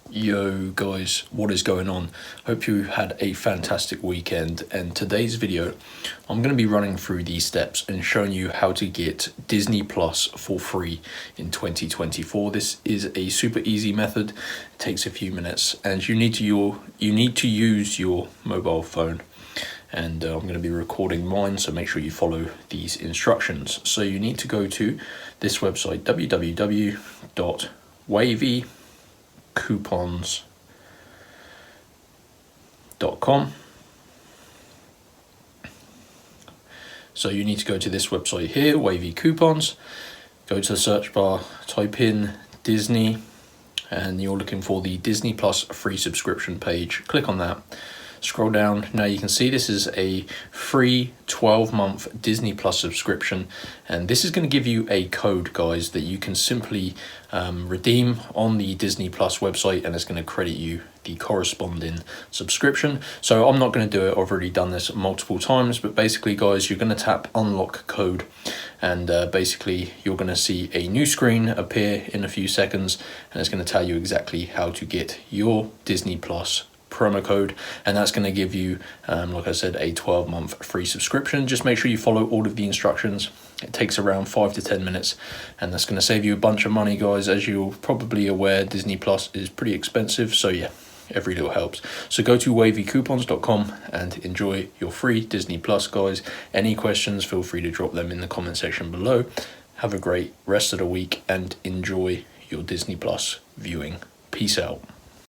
Yo guys, what is going on? Hope you had a fantastic weekend, and today's video I'm going to be running through these steps and showing you how to get Disney Plus for free in 2024. This is a super easy method. It takes a few minutes, and you need to use your mobile phone. And I'm going to be recording mine, so make sure you follow these instructions. So you need to go to this website, www.wavycoupons.com. So you need to go to this website here, Wavy Coupons. Go to the search bar, type in Disney, and you're looking for the Disney Plus free subscription page. Click on that. Scroll down. Now you can see this is a free 12-month Disney Plus subscription, and this is going to give you a code, guys, that you can simply redeem on the Disney Plus website, and it's going to credit you the corresponding subscription. So I'm not going to do it. I've already done this multiple times, but basically, guys, you're going to tap unlock code, and basically you're going to see a new screen appear in a few seconds, and it's going to tell you exactly how to get your Disney Plus promo code, and that's going to give you like I said, a 12-month free subscription. Just make sure you follow all of the instructions. It takes around 5 to 10 minutes, and that's going to save you a bunch of money, guys. As you're probably aware, Disney Plus is pretty expensive, so yeah, every little helps. So go to wavycoupons.com and enjoy your free Disney Plus, guys. Any questions, feel free to drop them in the comment section below. Have a great rest of the week and enjoy your Disney Plus viewing. Peace out.